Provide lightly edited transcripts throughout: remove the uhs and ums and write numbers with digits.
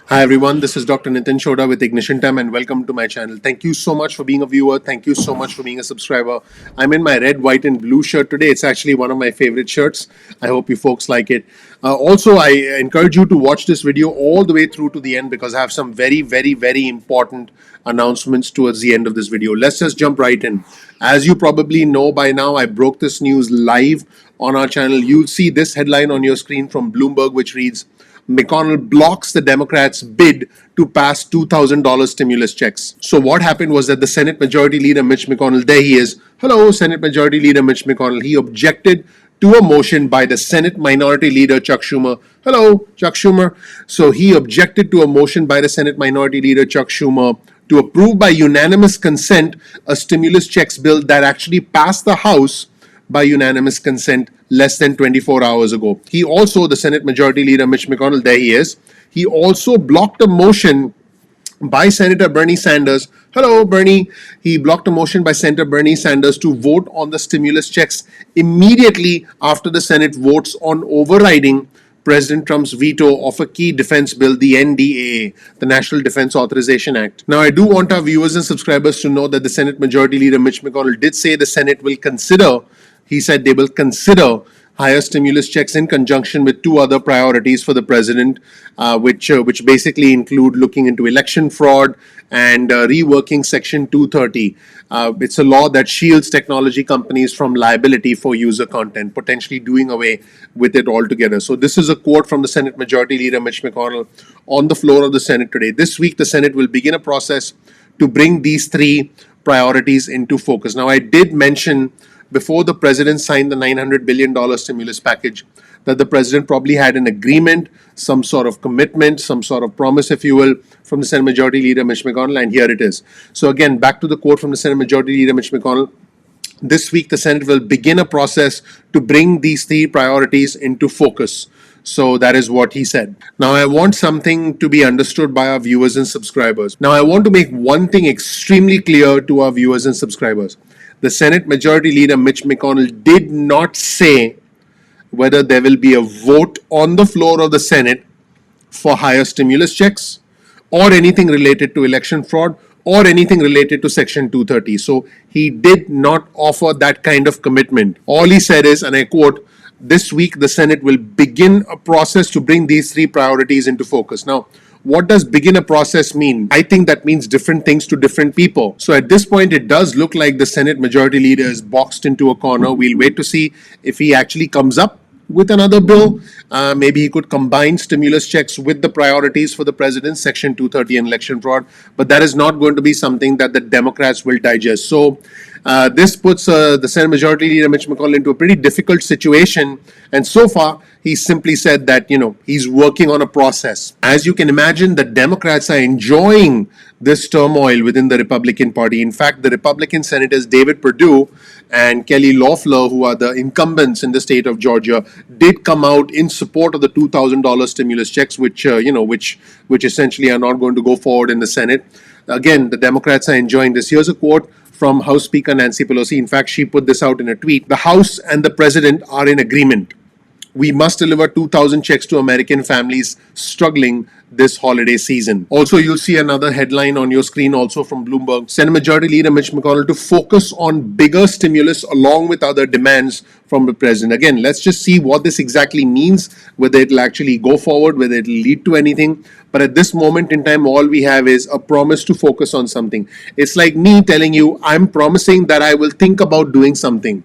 Hi everyone, this is Dr. Chhoda with Ignition Time and welcome to my channel. Thank you so much for being a viewer. Thank you so much for being a subscriber. I'm in my red, white and blue shirt today. It's actually one of my favorite shirts. I hope you folks like it. Also, I encourage you to watch this video all the way through to the end because I have some very important announcements towards the end of this video. Let's just jump right in. As you probably know by now, I broke this news live on our channel. You'll see this headline on your screen from Bloomberg, which reads, McConnell blocks the Democrats' bid to pass $2,000 stimulus checks. So what happened was that the Senate Majority Leader Mitch McConnell, there he is. Hello, Senate Majority Leader Mitch McConnell. He objected to a motion by the Senate Minority Leader Chuck Schumer. Hello, Chuck Schumer. So he objected to a motion by the Senate Minority Leader Chuck Schumer to approve by unanimous consent a stimulus checks bill that actually passed the House by unanimous consent less than 24 hours ago. He also, the Senate Majority Leader Mitch McConnell, there he is, he also blocked a motion by Senator Bernie Sanders. Hello, Bernie. He blocked a motion by Senator Bernie Sanders to vote on the stimulus checks immediately after the Senate votes on overriding President Trump's veto of a key defense bill, the NDAA, the National Defense Authorization Act. Now, I do want our viewers and subscribers to know that the Senate Majority Leader Mitch McConnell did say the Senate will consider, he said they will consider higher stimulus checks in conjunction with two other priorities for the president, which basically include looking into election fraud and reworking Section 230. It's a law that shields technology companies from liability for user content, potentially doing away with it altogether. So this is a quote from the Senate Majority Leader Mitch McConnell on the floor of the Senate today. This week, the Senate will begin a process to bring these three priorities into focus. Now, I did mention before the president signed the $900 billion stimulus package that the president probably had an agreement, some sort of commitment, some sort of promise, if you will, from the Senate Majority Leader Mitch McConnell, and here it is. So again, back to the quote from the Senate Majority Leader Mitch McConnell. This week, the Senate will begin a process to bring these three priorities into focus. So that is what he said. Now, I want something to be understood by our viewers and subscribers. Now, I want to make one thing extremely clear to our viewers and subscribers. The Senate Majority Leader Mitch McConnell did not say whether there will be a vote on the floor of the Senate for higher stimulus checks or anything related to election fraud or anything related to Section 230. So he did not offer that kind of commitment. All he said is, and I quote, this week the Senate will begin a process to bring these three priorities into focus. Now, what does begin a process mean? I think that means different things to different people. So at this point, it does look like the Senate Majority Leader is boxed into a corner. We'll wait to see if he actually comes up with another bill. Maybe he could combine stimulus checks with the priorities for the president, Section 230 and election fraud. But that is not going to be something that the Democrats will digest. So this puts the Senate Majority Leader Mitch McConnell into a pretty difficult situation. And so far, he simply said that, he's working on a process. As you can imagine, the Democrats are enjoying this turmoil within the Republican Party. In fact, the Republican Senators David Perdue and Kelly Loeffler, who are the incumbents in the state of Georgia, did come out in support of the $2,000 stimulus checks, which essentially are not going to go forward in the Senate. Again, the Democrats are enjoying this. Here's a quote from House Speaker Nancy Pelosi. In fact, she put this out in a tweet. The House and the President are in agreement. We must deliver 2,000 checks to American families struggling this holiday season. Also, you'll see another headline on your screen also from Bloomberg. Senate Majority Leader Mitch McConnell to focus on bigger stimulus along with other demands from the president. Again, let's just see what this exactly means, whether it'll actually go forward, whether it'll lead to anything. But at this moment in time, all we have is a promise to focus on something. It's like me telling you, I'm promising that I will think about doing something.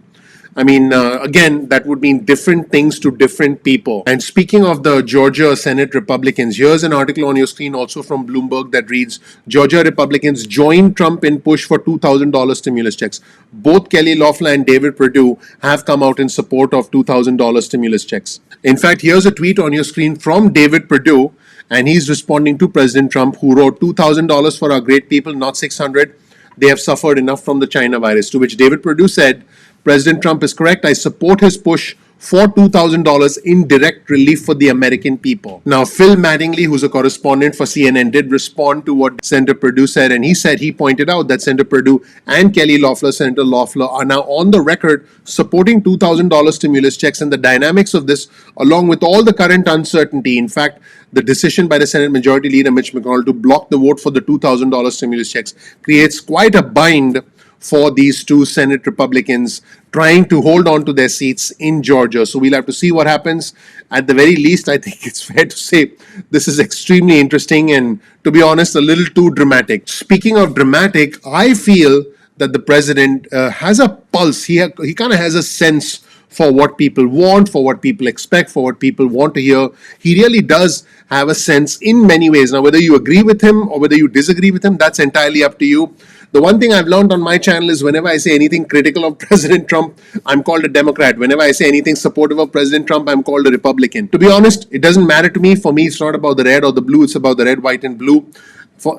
I mean, again, that would mean different things to different people. And speaking of the Georgia Senate Republicans, here's an article on your screen also from Bloomberg that reads, Georgia Republicans join Trump in push for $2,000 stimulus checks. Both Kelly Loeffler and David Perdue have come out in support of $2,000 stimulus checks. In fact, here's a tweet on your screen from David Perdue, and he's responding to President Trump, who wrote $2,000 for our great people, not 600. They have suffered enough from the China virus. To which David Perdue said, President Trump is correct. I support his push for $2,000 in direct relief for the American people. Now, Phil Mattingly, who's a correspondent for CNN, did respond to what Senator Perdue said, and he pointed out that Senator Perdue and Kelly Loeffler, Senator Loeffler, are now on the record supporting $2,000 stimulus checks, and the dynamics of this, along with all the current uncertainty. In fact, the decision by the Senate Majority Leader Mitch McConnell to block the vote for the $2,000 stimulus checks creates quite a bind for these two Senate Republicans trying to hold on to their seats in Georgia. So we'll have to see what happens. At the very least, I think it's fair to say this is extremely interesting and, to be honest, a little too dramatic. Speaking of dramatic, I feel that the president has a pulse. He kind of has a sense for what people want, for what people expect, for what people want to hear. He really does have a sense in many ways. Now, whether you agree with him or whether you disagree with him, that's entirely up to you. The one thing I've learned on my channel is whenever I say anything critical of President Trump, I'm called a Democrat. Whenever I say anything supportive of President Trump, I'm called a Republican. To be honest, it doesn't matter to me. For me, it's not about the red or the blue. It's about the red, white, and blue.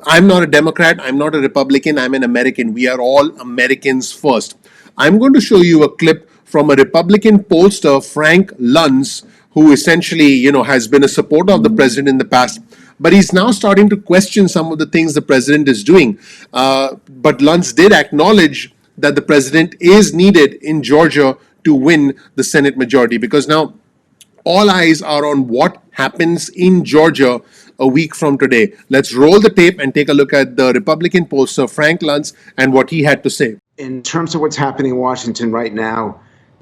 I'm not a Democrat. I'm not a Republican. I'm an American. We are all Americans first. I'm going to show you a clip from a Republican pollster, Frank Luntz, who essentially, has been a supporter of the president in the past. But he's now starting to question some of the things the president is doing. But Luntz did acknowledge that the president is needed in Georgia to win the Senate majority, because now all eyes are on what happens in Georgia a week from today. Let's roll the tape and take a look at the Republican pollster, Frank Luntz, and what he had to say. In terms of what's happening in Washington right now,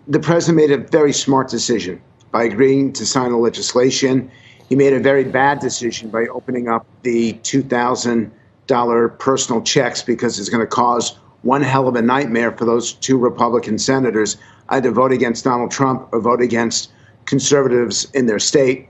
the president made a very smart decision by agreeing to sign the legislation. He made a very bad decision by opening up the $2,000 personal checks, because it's going to cause one hell of a nightmare for those two Republican senators, either vote against Donald Trump or vote against conservatives in their state.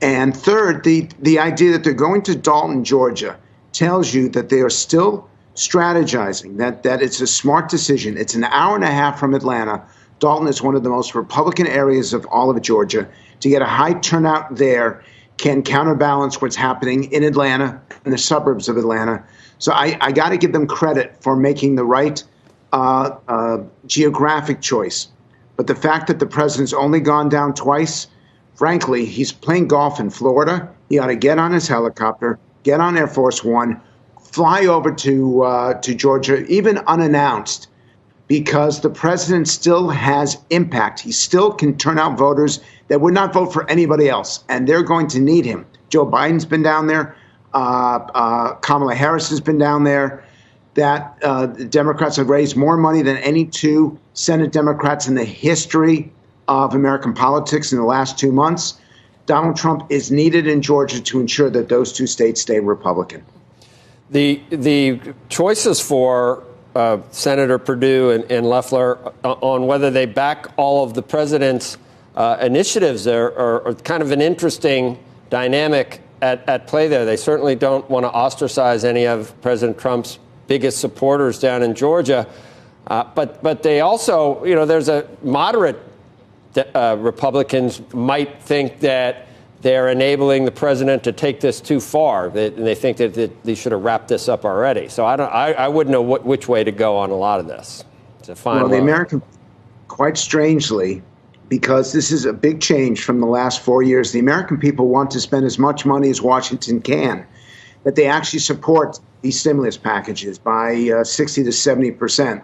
And third, the idea that they're going to Dalton, Georgia, tells you that they are still strategizing, that it's a smart decision. It's an hour and a half from Atlanta. Dalton is one of the most Republican areas of all of Georgia. To get a high turnout there can counterbalance what's happening in Atlanta, in the suburbs of Atlanta. So I got to give them credit for making the right geographic choice. But the fact that the president's only gone down twice, frankly, he's playing golf in Florida. He ought to get on his helicopter, get on Air Force One, fly over to Georgia, even unannounced, because the president still has impact. He still can turn out voters that would not vote for anybody else, and they're going to need him. Joe Biden's been down there. Kamala Harris has been down there. That the Democrats have raised more money than any two Senate Democrats in the history of American politics in the last 2 months. Donald Trump is needed in Georgia to ensure that those two states stay Republican. The choices for Senator Perdue and Loeffler on whether they back all of the president's initiatives are kind of an interesting dynamic at play there. They certainly don't want to ostracize any of President Trump's biggest supporters down in Georgia. But they also, there's a moderate Republicans might think that they're enabling the president to take this too far. They think that they should have wrapped this up already. So I wouldn't know which way to go on a lot of this. It's a fine line. The American, quite strangely, because this is a big change from the last 4 years, the American people want to spend as much money as Washington can, that they actually support these stimulus packages by 60 to 70%,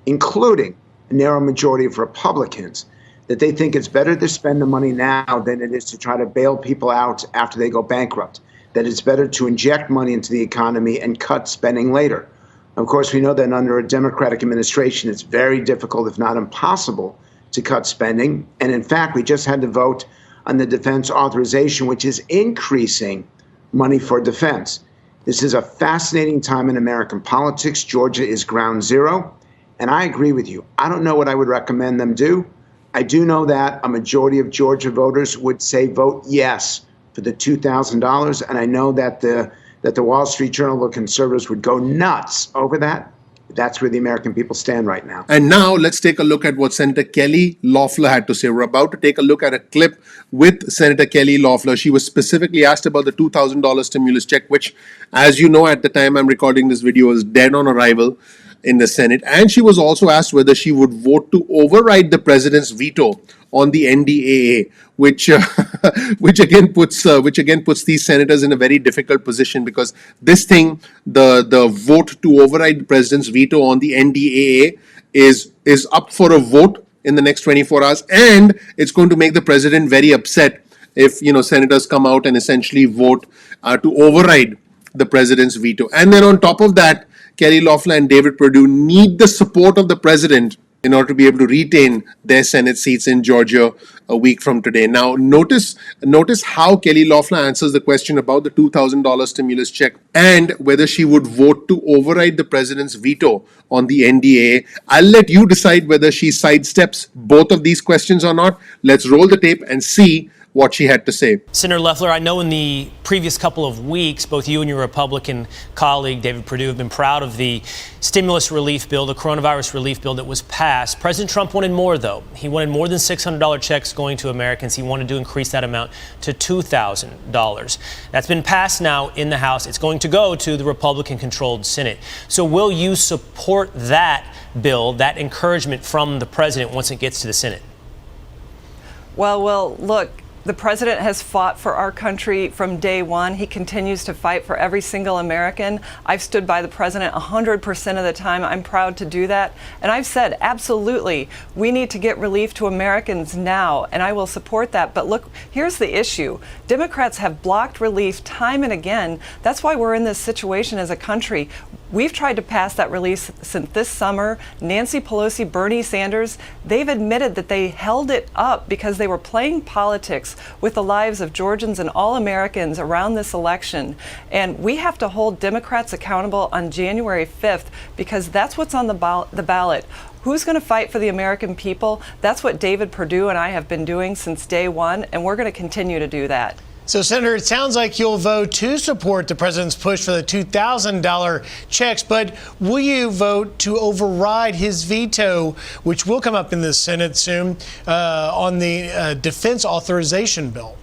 including a narrow majority of Republicans, that they think it's better to spend the money now than it is to try to bail people out after they go bankrupt, that it's better to inject money into the economy and cut spending later. Of course, we know that under a Democratic administration, it's very difficult, if not impossible, to cut spending. And in fact, we just had to vote on the defense authorization, which is increasing money for defense. This is a fascinating time in American politics. Georgia is ground zero. And I agree with you. I don't know what I would recommend them do. I do know that a majority of Georgia voters would say vote yes for the $2,000. And I know that the Wall Street Journal, the conservatives, would go nuts over that. That's where the American people stand right now. And now let's take a look at what Senator Kelly Loeffler had to say. We're about to take a look at a clip with Senator Kelly Loeffler. She was specifically asked about the $2,000 stimulus check, which, as you know, at the time I'm recording this video, was dead on arrival in the Senate. And she was also asked whether she would vote to override the president's veto on the NDAA, which again puts these senators in a very difficult position, because this thing, the vote to override the president's veto on the NDAA is up for a vote in the next 24 hours, and it's going to make the president very upset if senators come out and essentially vote to override the president's veto. And then on top of that, Kelly Loeffler and David Perdue need the support of the president in order to be able to retain their Senate seats in Georgia a week from today. Now, notice how Kelly Loeffler answers the question about the $2,000 stimulus check and whether she would vote to override the president's veto on the NDAA. I'll let you decide whether she sidesteps both of these questions or not. Let's roll the tape and see what she had to say. Senator Loeffler, I know in the previous couple of weeks, both you and your Republican colleague, David Perdue, have been proud of the stimulus relief bill, the coronavirus relief bill that was passed. President Trump wanted more, though. He wanted more than $600 checks going to Americans. He wanted to increase that amount to $2,000. That's been passed now in the House. It's going to go to the Republican-controlled Senate. So will you support that bill, that encouragement from the president once it gets to the Senate? Well, look. The president has fought for our country from day one. He continues to fight for every single American. I've stood by the president 100% of the time. I'm proud to do that. And I've said, absolutely, we need to get relief to Americans now, and I will support that. But look, here's the issue. Democrats have blocked relief time and again. That's why we're in this situation as a country. We've tried to pass that relief since this summer. Nancy Pelosi, Bernie Sanders, they've admitted that they held it up because they were playing politics with the lives of Georgians and all Americans around this election. And we have to hold Democrats accountable on January 5th because that's what's on the ballot. Who's going to fight for the American people? That's what David Perdue and I have been doing since day one, and we're going to continue to do that. So, Senator, it sounds like you'll vote to support the president's push for the $2,000 checks, but will you vote to override his veto, which will come up in the Senate soon, on the defense authorization bill?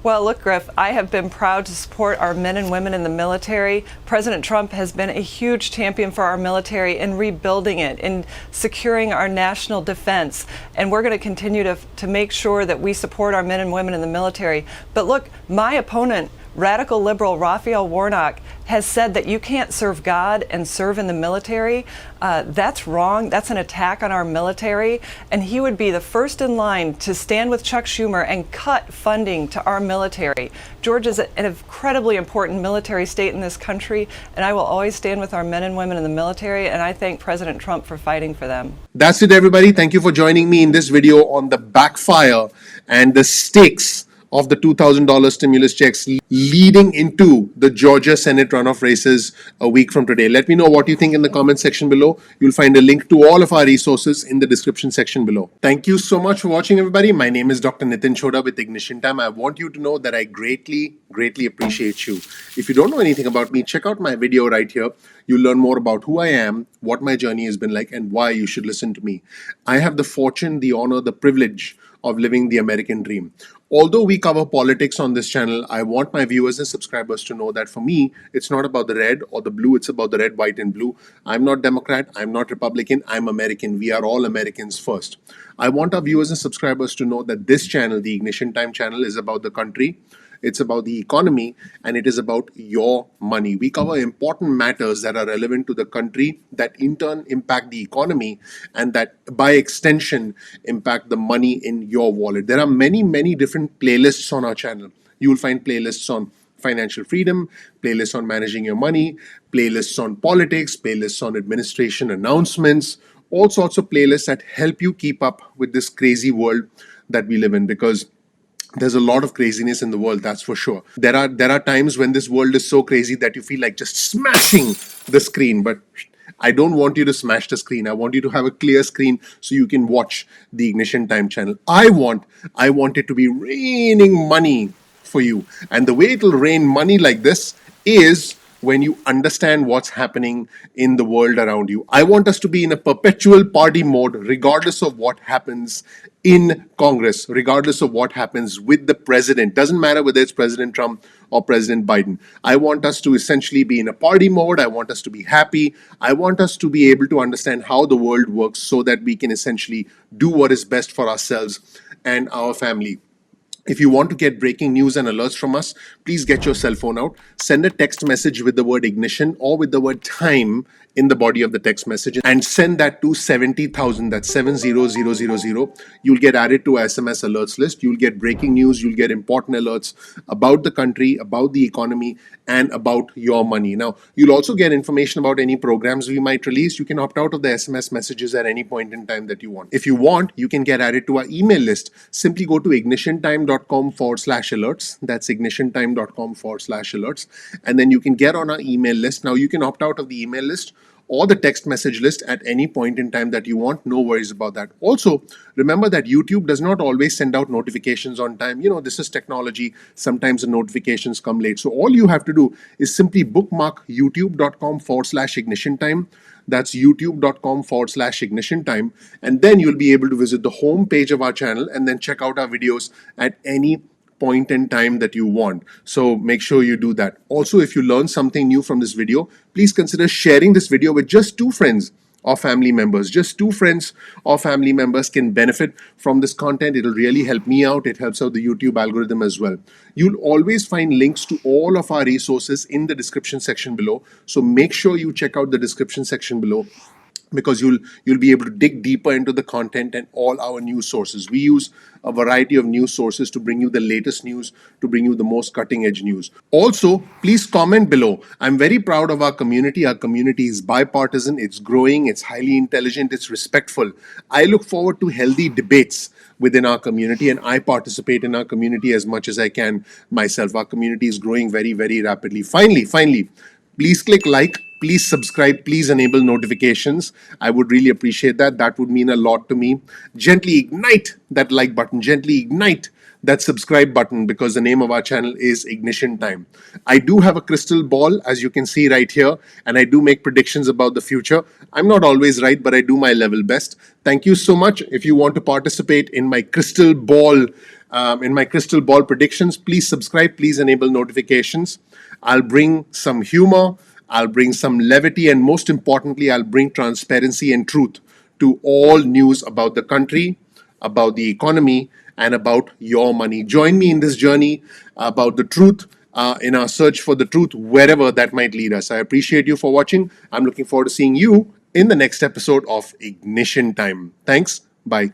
Well, look, Griff, I have been proud to support our men and women in the military. President Trump has been a huge champion for our military in rebuilding it, in securing our national defense. And we're going to continue to make sure that we support our men and women in the military. But look, my opponent, radical liberal Raphael Warnock, has said that you can't serve God and serve in the military. That's wrong. That's an attack on our military. And he would be the first in line to stand with Chuck Schumer and cut funding to our military. Georgia is an incredibly important military state in this country, and I will always stand with our men and women in the military, and I thank President Trump for fighting for them. That's it, everybody. Thank you for joining me in this video on the backfire and the stakes of the $2,000 stimulus checks leading into the Georgia Senate runoff races a week from today. Let me know what you think in the comment section below. You'll find a link to all of our resources in the description section below. Thank you so much for watching, everybody. My name is Dr. Nitin Chhoda with Ignition Time. I want you to know that I greatly appreciate you. If you don't know anything about me, check out my video right here. You'll learn more about who I am, what my journey has been like, and why you should listen to me. I have the fortune, the honor, the privilege of living the American dream. Although we cover politics on this channel, I want my viewers and subscribers to know that for me, it's not about the red or the blue, it's about the red, white, and blue. I'm not Democrat, I'm not Republican, I'm American. We are all Americans first. I want our viewers and subscribers to know that this channel, the Ignition Time channel, is about the country, it's about the economy, and it is about your money. We cover important matters that are relevant to the country, that in turn impact the economy, and that by extension impact the money in your wallet. There are many different playlists on our channel. You will find playlists on financial freedom, playlists on managing your money, playlists on politics, playlists on administration announcements, all sorts of playlists that help you keep up with this crazy world that we live in, because there's a lot of craziness in the world, that's for sure. There are times when this world is so crazy that you feel like just smashing the screen, but I don't want you to smash the screen. I want you to have a clear screen so you can watch the Ignition Time channel. I want it to be raining money for you. And the way it'll rain money like this is when you understand what's happening in the world around you. I want us to be in a perpetual party mode, regardless of what happens in Congress, regardless of what happens with the president. Doesn't matter whether it's President Trump or President Biden. I want us to essentially be in a party mode. I want us to be happy. I want us to be able to understand how the world works so that we can essentially do what is best for ourselves and our family. If you want to get breaking news and alerts from us, please get your cell phone out. Send a text message with the word ignition or with the word time in the body of the text message and send that to 70,000. That's 70000. You'll get added to our SMS alerts list. You'll get breaking news. You'll get important alerts about the country, about the economy, and about your money. Now, you'll also get information about any programs we might release. You can opt out of the SMS messages at any point in time that you want. If you want, you can get added to our email list. Simply go to ignitiontime.com/alerts. That's ignitiontime.com/alerts. And then you can get on our email list. Now, you can opt out of the email list or the text message list at any point in time that you want. No worries about that. Also, remember that YouTube does not always send out notifications on time. This is technology. Sometimes the notifications come late. So all you have to do is simply bookmark youtube.com/ignition time. That's youtube.com/ignition time. And then you'll be able to visit the home page of our channel and then check out our videos at any point in time that you want. So make sure you do that. Also, if you learn something new from this video, please consider sharing this video with just 2 friends or family members. Just 2 friends or family members can benefit from this content. It'll really help me out. It helps out the YouTube algorithm as well. You'll always find links to all of our resources in the description section below. So make sure you check out the description section below, because you'll be able to dig deeper into the content and all our news sources. We use a variety of news sources to bring you the latest news, to bring you the most cutting edge news. Also, please comment below. I'm very proud of our community. Our community is bipartisan, it's growing, it's highly intelligent, it's respectful. I look forward to healthy debates within our community, and I participate in our community as much as I can myself. Our community is growing very, very rapidly. Finally, please click like, please subscribe, please enable notifications. I would really appreciate that. That would mean a lot to me. Gently ignite that like button, gently ignite that subscribe button, because the name of our channel is Ignition Time. I do have a crystal ball, as you can see right here, and I do make predictions about the future. I'm not always right, but I do my level best. Thank you so much. If you want to participate in my crystal ball predictions, please subscribe, please enable notifications. I'll bring some humor, I'll bring some levity, and most importantly, I'll bring transparency and truth to all news about the country, about the economy, and about your money. Join me in this journey about the truth, in our search for the truth, wherever that might lead us. I appreciate you for watching. I'm looking forward to seeing you in the next episode of Ignition Time. Thanks. Bye.